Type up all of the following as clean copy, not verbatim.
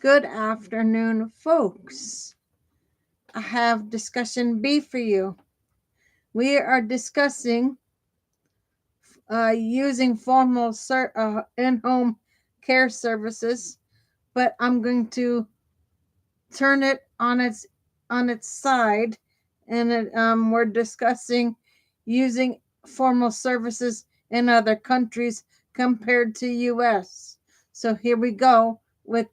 Good afternoon, folks. I have discussion B for you. We are discussing using formal in-home care services, but I'm going to turn it on its side, and we're discussing using formal services in other countries compared to U.S. So here we go with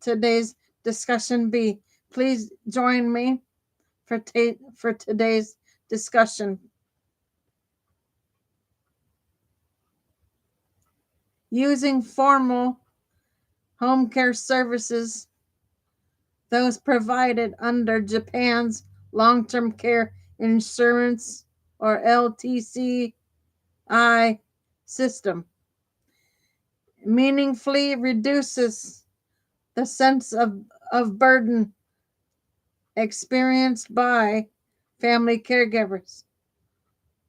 today's discussion B. Please join me for today's discussion. Using formal home care services, those provided under Japan's long-term care insurance or LTCI system, meaningfully reduces the sense of burden experienced by family caregivers.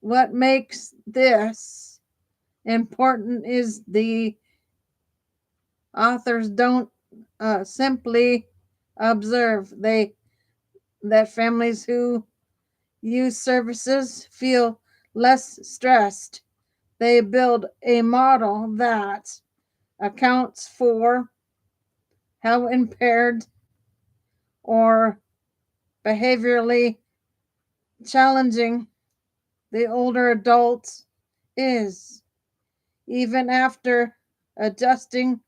What makes this important is the authors don't simply observe that families who use services feel less stressed. They build a model that accounts for how impaired or behaviorally challenging the older adult is, even after adjusting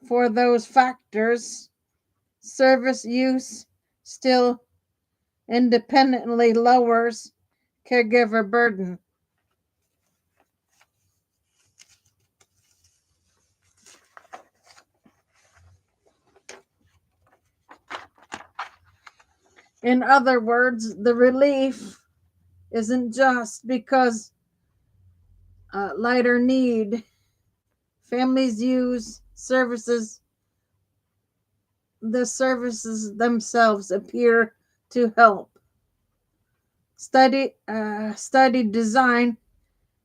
for those factors. Service use still independently lowers caregiver burden. In other words, the relief isn't just because lighter need. Families use the services themselves appear to help. Study design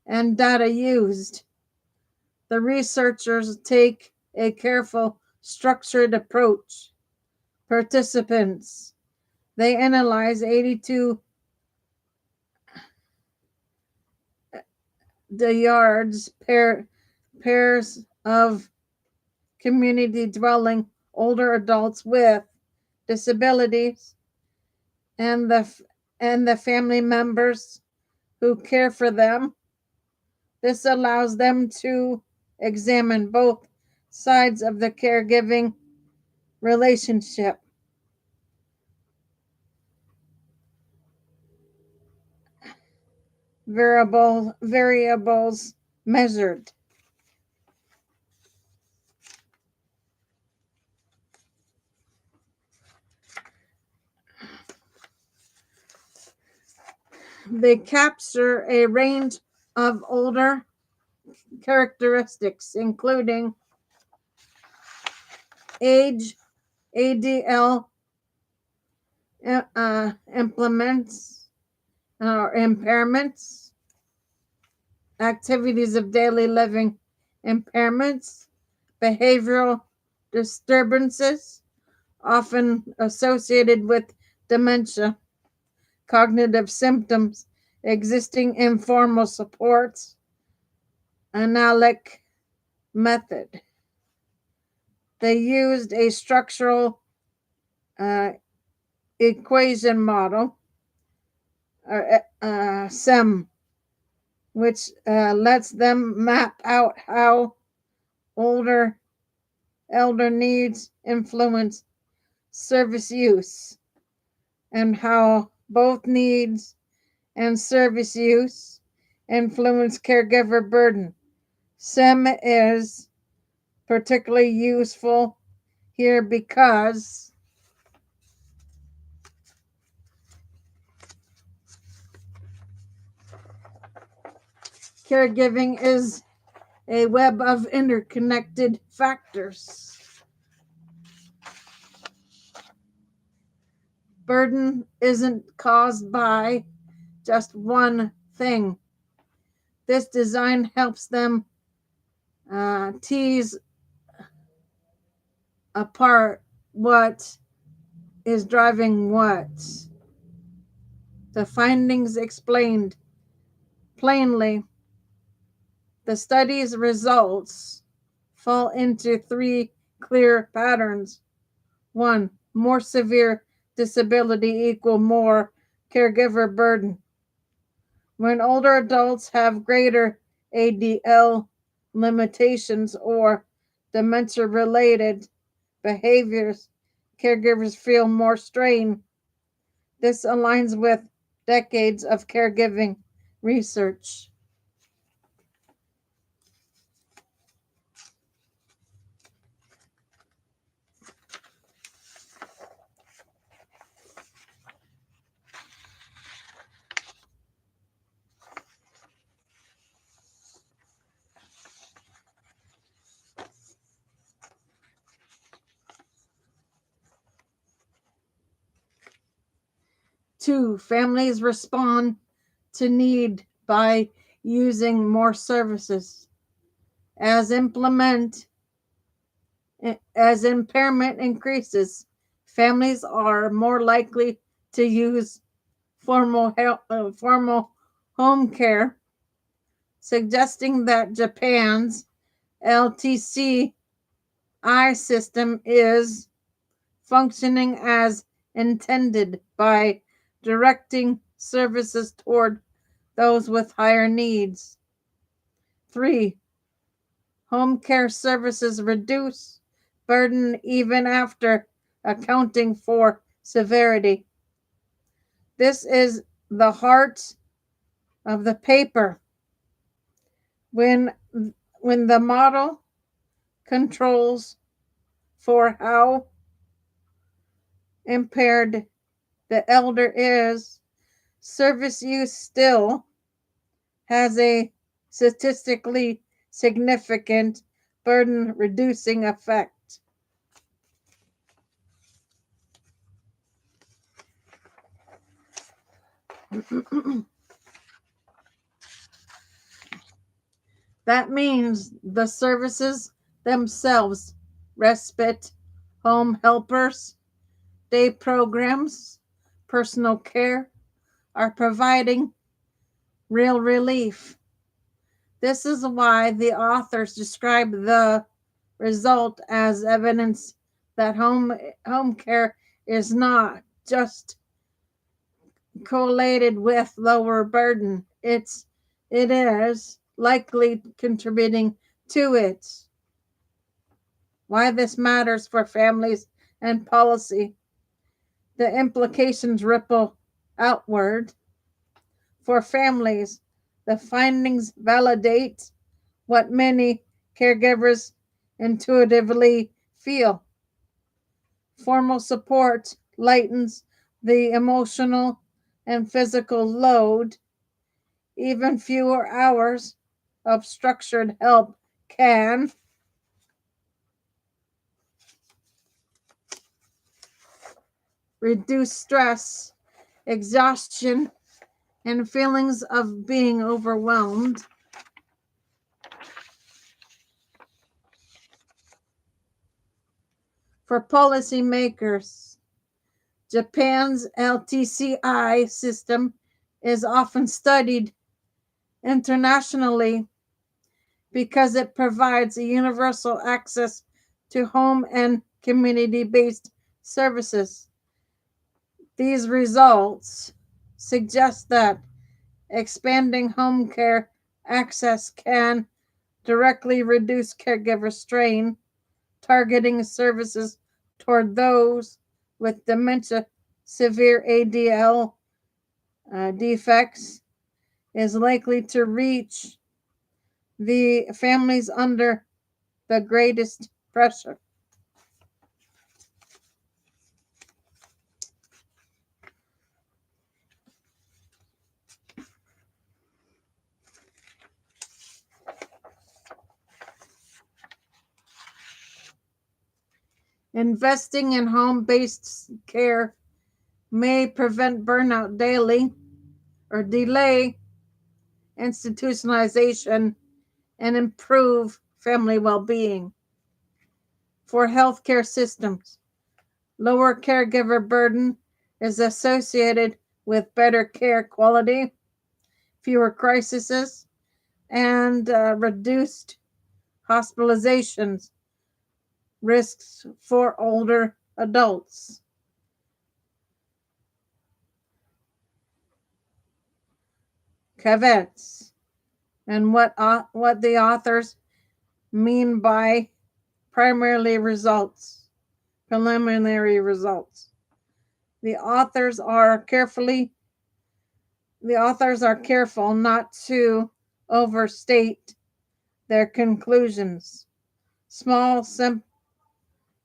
and data used. The researchers take a careful, structured approach. Participants. They analyze 82 pairs of community dwelling older adults with disabilities and the family members who care for them. This allows them to examine both sides of the caregiving relationship. Variables measured. They capture a range of older characteristics, including age, ADL implements or impairments, activities of daily living impairments, behavioral disturbances, often associated with dementia, cognitive symptoms, existing informal supports, analytic method. They used a structural equation model, SEM, which lets them map out how elder needs influence service use, and how both needs and service use influence caregiver burden. SEM is particularly useful here because caregiving is a web of interconnected factors. Burden isn't caused by just one thing. This design helps them tease apart what is driving what. The findings explained plainly. The study's results fall into three clear patterns. One, more severe disability equal more caregiver burden. When older adults have greater ADL limitations or dementia related behaviors, caregivers feel more strain. This aligns with decades of caregiving research. 2, families respond to need by using more services. As implement as impairment increases, families are more likely to use formal home care, suggesting that Japan's LTCI system is functioning as intended by directing services toward those with higher needs. 3, home care services reduce burden even after accounting for severity. This is the heart of the paper. When the model controls for how impaired the elder is, service use still has a statistically significant burden reducing effect. That means the services themselves, respite, home helpers, day programs, personal care, are providing real relief. This is why the authors describe the result as evidence that home care is not just correlated with lower burden. It is likely contributing to it. Why this matters for families and policy. The implications ripple outward. For families, the findings validate what many caregivers intuitively feel. Formal support lightens the emotional and physical load. Even fewer hours of structured help can reduce stress, exhaustion, and feelings of being overwhelmed. For policymakers, Japan's LTCI system is often studied internationally because it provides a universal access to home and community based services. These results suggest that expanding home care access can directly reduce caregiver strain, targeting services toward those with dementia, severe ADL defects, is likely to reach the families under the greatest pressure. Investing in home based care may prevent burnout daily or delay institutionalization and improve family well being. For healthcare systems, lower caregiver burden is associated with better care quality, fewer crises, and reduced hospitalizations risks for older adults. Caveats and what the authors mean by primarily results, preliminary results. The authors are carefully the authors are careful not to overstate their conclusions. Small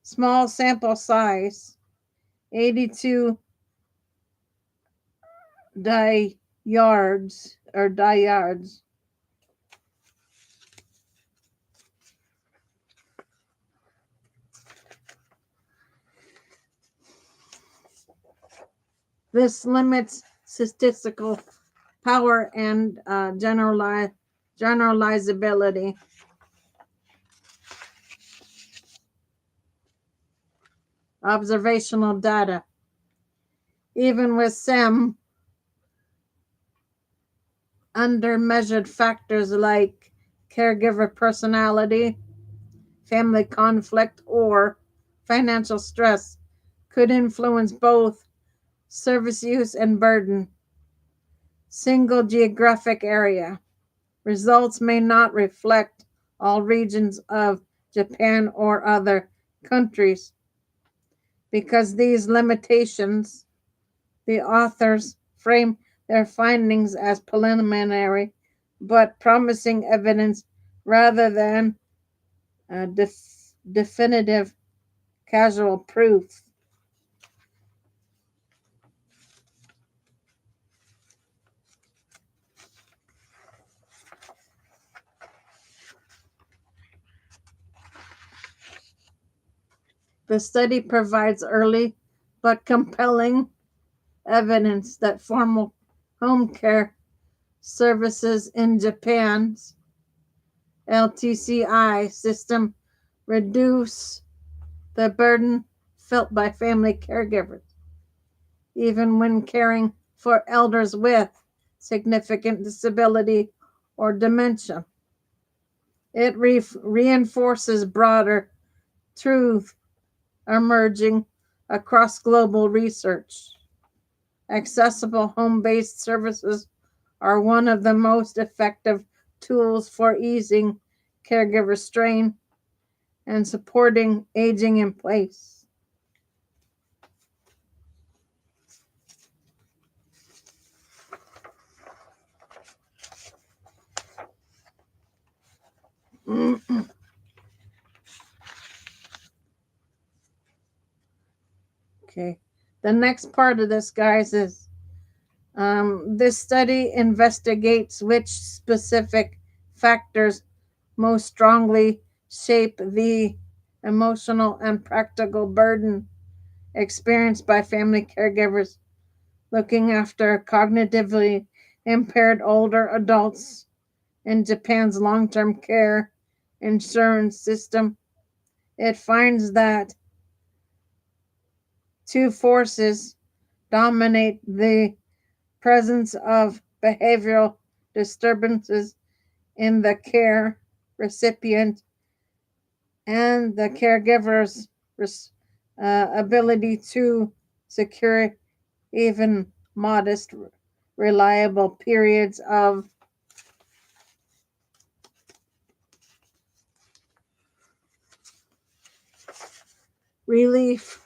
small sample size, 82 diehards. This limits statistical power and generalizability. Observational data. Even with some undermeasured factors like caregiver personality, family conflict, or financial stress could influence both service use and burden. Single geographic area. Results may not reflect all regions of Japan or other countries. Because these limitations, the authors frame their findings as preliminary but promising evidence rather than definitive causal proof. The study provides early but compelling evidence that formal home care services in Japan's LTCI system reduce the burden felt by family caregivers, even when caring for elders with significant disability or dementia. It reinforces broader truth emerging across global research. Accessible home based services are one of the most effective tools for easing caregiver strain and supporting aging in place. Okay. The next part of this, guys, is this study investigates which specific factors most strongly shape the emotional and practical burden experienced by family caregivers looking after cognitively impaired older adults in Japan's long term care insurance system. It finds that two forces dominate: the presence of behavioral disturbances in the care recipient and the caregiver's ability to secure even modest, reliable periods of relief.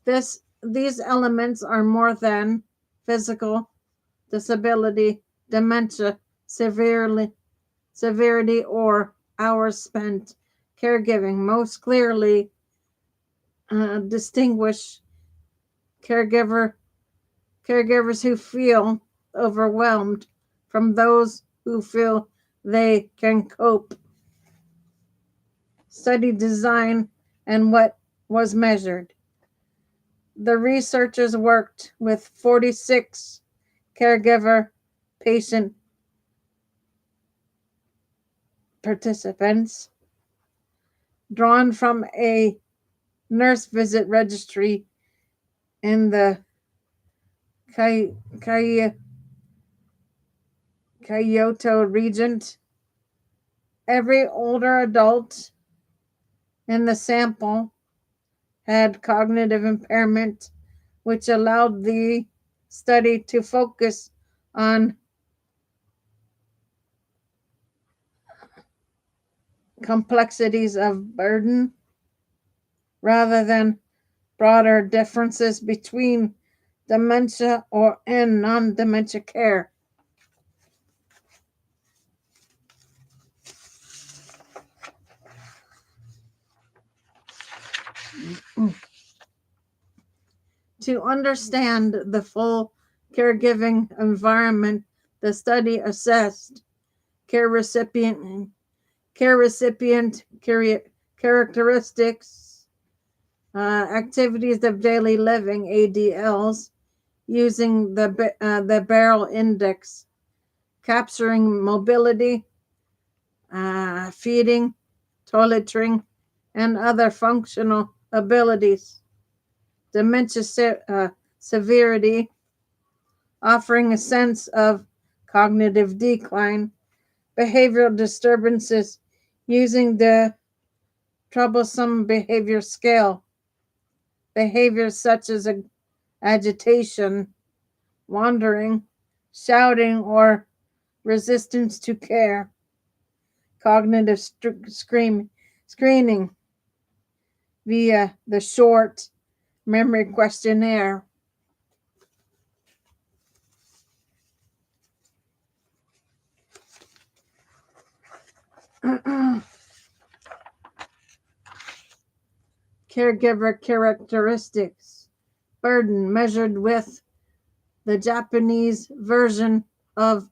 These elements are more than physical disability, dementia, severity, or hours spent caregiving. Most clearly distinguish caregiver caregivers who feel overwhelmed from those who feel they can cope. Study design and what was measured. The researchers worked with 46 caregiver patient participants, drawn from a nurse visit registry in the Kyoto region. Every older adult in the sample had cognitive impairment, which allowed the study to focus on complexities of burden rather than broader differences between dementia and non-dementia care. To understand the full caregiving environment, the study assessed care recipient characteristics, activities of daily living (ADLs), using the Barrel Index, capturing mobility, feeding, toileting, and other functional abilities. Dementia severity, offering a sense of cognitive decline. Behavioral disturbances, using the troublesome behavior scale. Behaviors such as agitation, wandering, shouting, or resistance to care. Cognitive screening via the short memory questionnaire. Caregiver characteristics. Burden measured with the Japanese version of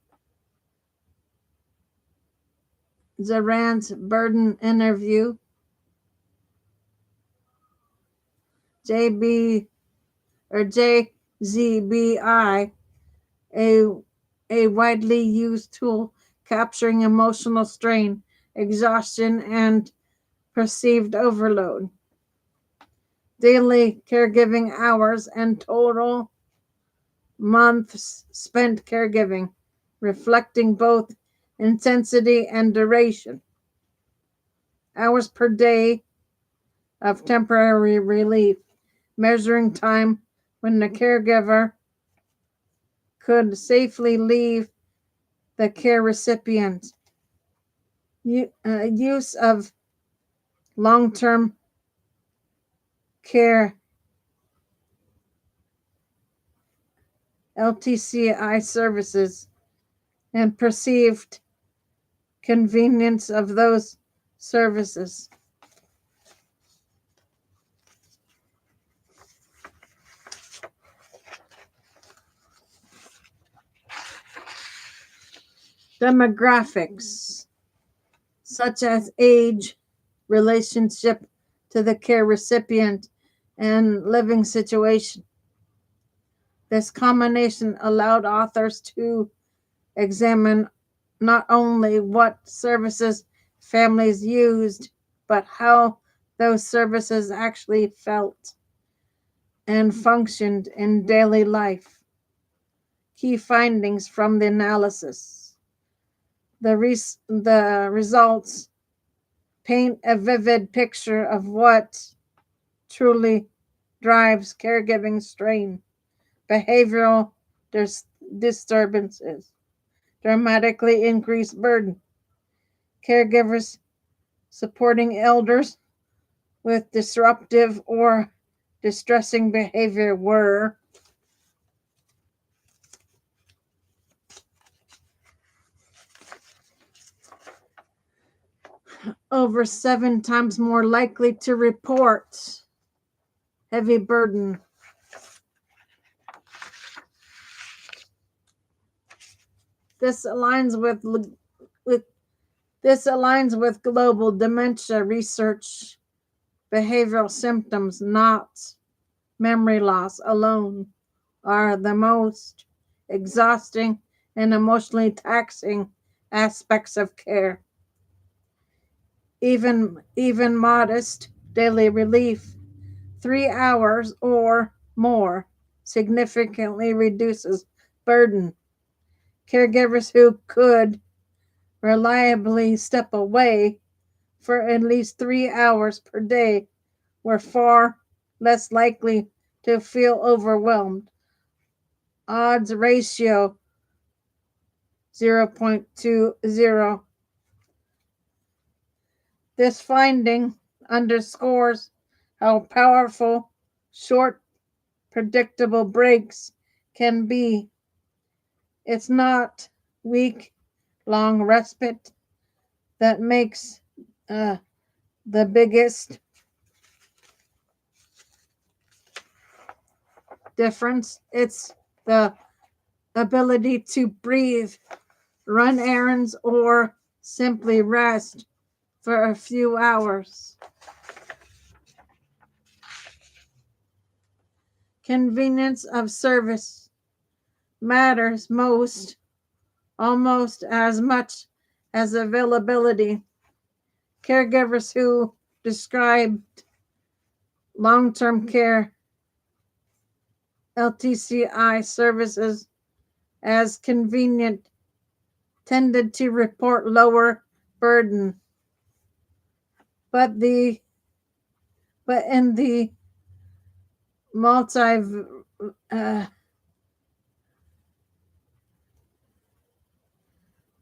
Zaran's burden interview. JZBI, a widely used tool capturing emotional strain, exhaustion, and perceived overload. Daily caregiving hours and total months spent caregiving, reflecting both intensity and duration. Hours per day of temporary relief, measuring time when the caregiver could safely leave the care recipient. Use of long-term care LTCI services and perceived convenience of those services. Demographics, such as age, relationship to the care recipient, and living situation. This combination allowed authors to examine not only what services families used, but how those services actually felt and functioned in daily life. Key findings from the analysis. The results paint a vivid picture of what truly drives caregiving strain, behavioral disturbances, dramatically increased burden, caregivers supporting elders with disruptive or distressing behavior were over 7 times more likely to report heavy burden. This aligns with global dementia research. Behavioral symptoms, not memory loss alone, are the most exhausting and emotionally taxing aspects of care. Even modest daily relief, 3 hours or more, significantly reduces burden. Caregivers who could reliably step away for at least 3 hours per day were far less likely to feel overwhelmed. Odds ratio 0.20. This finding underscores how powerful short, predictable breaks can be. It's not week long respite that makes uh, the biggest difference. It's the ability to breathe, run errands, or simply rest for a few hours. Convenience of service matters almost as much as availability. Caregivers who described long term care LTCI services as convenient tended to report lower burden. But in the multi uh,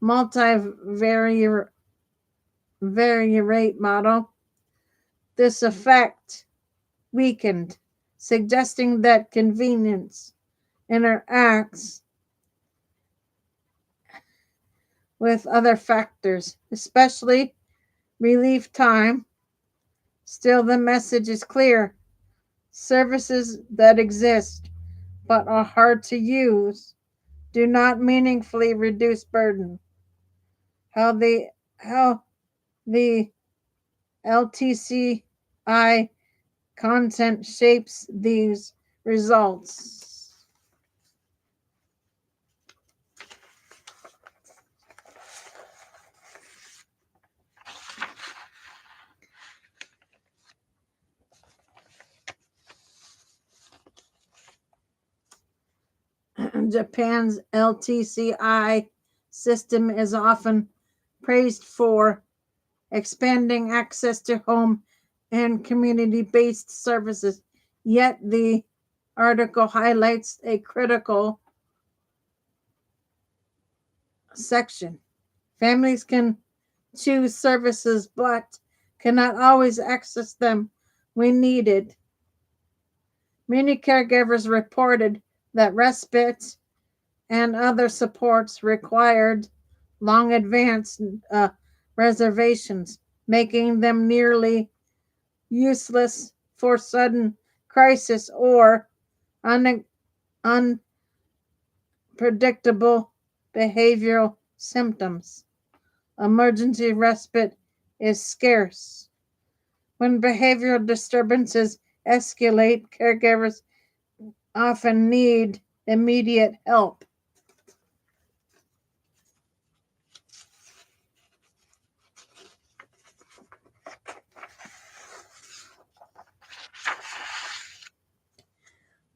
multivariate model, this effect weakened, suggesting that convenience interacts with other factors, especially relief time. Still, the message is clear. Services that exist but are hard to use do not meaningfully reduce burden. How the LTCI content shapes these results. Japan's LTCI system is often praised for expanding access to home and community based services. Yet the article highlights a critical section. Families can choose services but cannot always access them when needed. Many caregivers reported that respite and other supports required long advance reservations, making them nearly useless for sudden crisis or un- unpredictable behavioral symptoms. Emergency respite is scarce. When behavioral disturbances escalate, caregivers often need immediate help.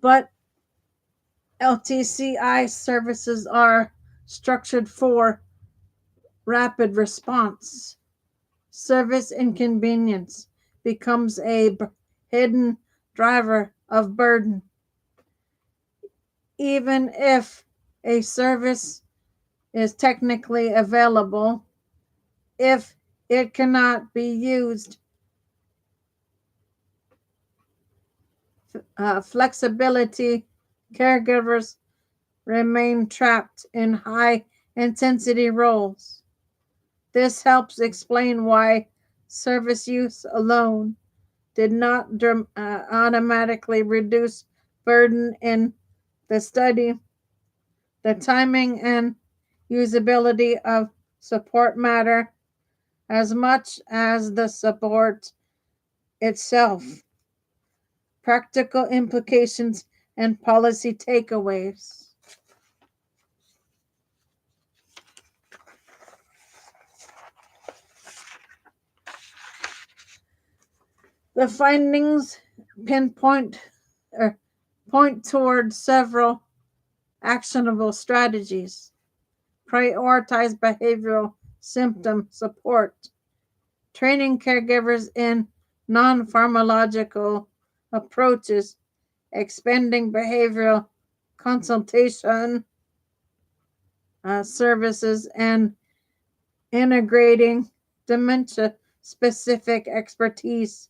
But LTCI services are structured for rapid response. Service inconvenience becomes a hidden driver of burden. Even if a service is technically available, if it cannot be used, flexibility, caregivers remain trapped in high intensity roles. This helps explain why service use alone did not automatically reduce burden in the study. The timing and usability of support matter as much as the support itself. Practical implications and policy takeaways. The findings pinpoint or point towards several actionable strategies. Prioritize behavioral symptom support. Training caregivers in non pharmacological approaches, expanding behavioral consultation services, and integrating dementia specific expertise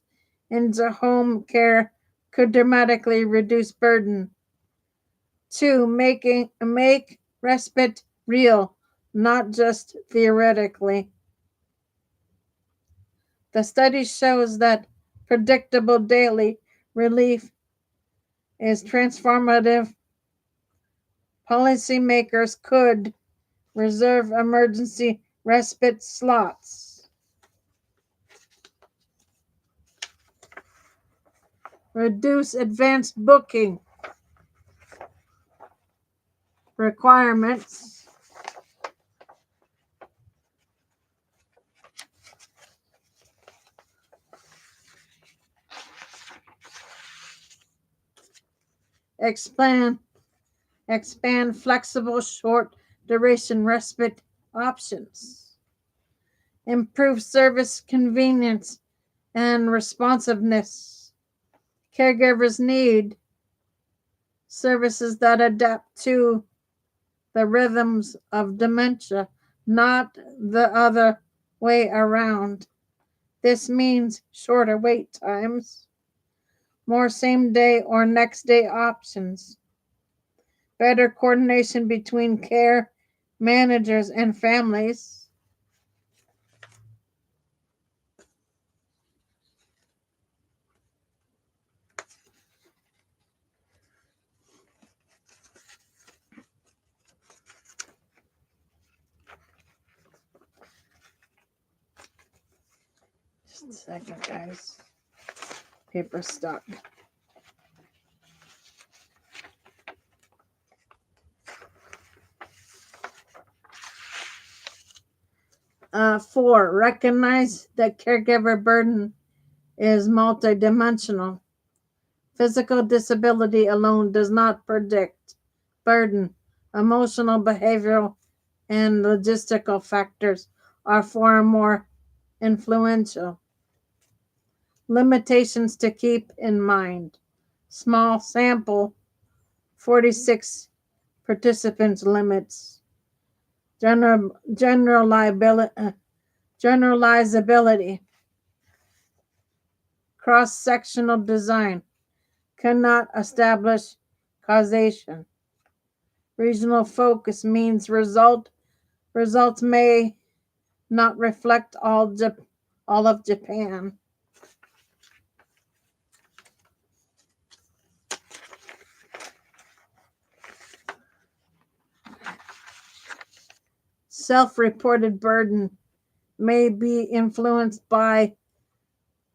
into home care could dramatically reduce burden. Two, make respite real, not just theoretically. The study shows that predictable daily relief is transformative. Policymakers could reserve emergency respite slots, reduce advanced booking requirements, expand flexible short duration respite options, improve service convenience and responsiveness. Caregivers need services that adapt to the rhythms of dementia, not the other way around. This means shorter wait times, more same day or next day options, better coordination between care managers and families. Just a second, guys. Paper stuck. Four, recognize that caregiver burden is multidimensional. Physical disability alone does not predict burden. Emotional, behavioral, and logistical factors are far more influential. Limitations to keep in mind. Small sample, 46 participants limits. Generalizability. Cross-sectional design cannot establish causation. Regional focus means results may not reflect all of Japan. Self-reported burden may be influenced by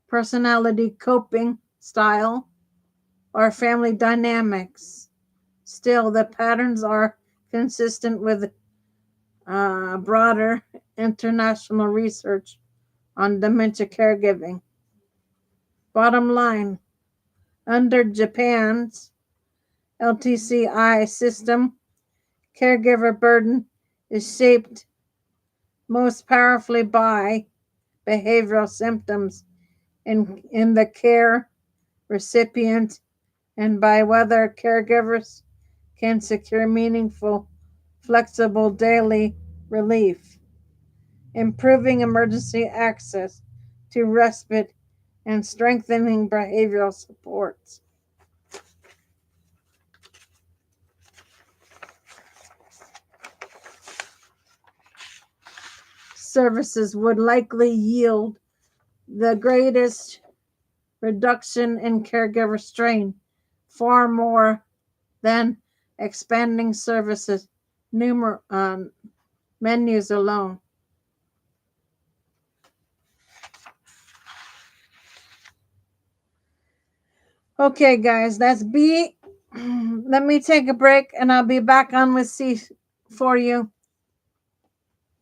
personality, coping style, or family dynamics. Still, the patterns are consistent with broader international research on dementia caregiving. Bottom line, under Japan's LTCI system, caregiver burden is shaped most powerfully by behavioral symptoms in the care recipient and by whether caregivers can secure meaningful, flexible daily relief, improving emergency access to respite and strengthening behavioral supports. Services would likely yield the greatest reduction in caregiver strain, far more than expanding services menus alone. Okay, guys, that's B. Let me take a break and I'll be back on with C for you.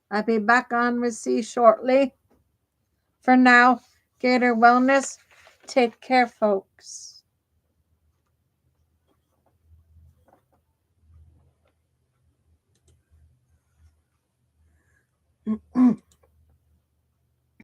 I'll be back on with C shortly. For now, Gator Wellness Take care, folks.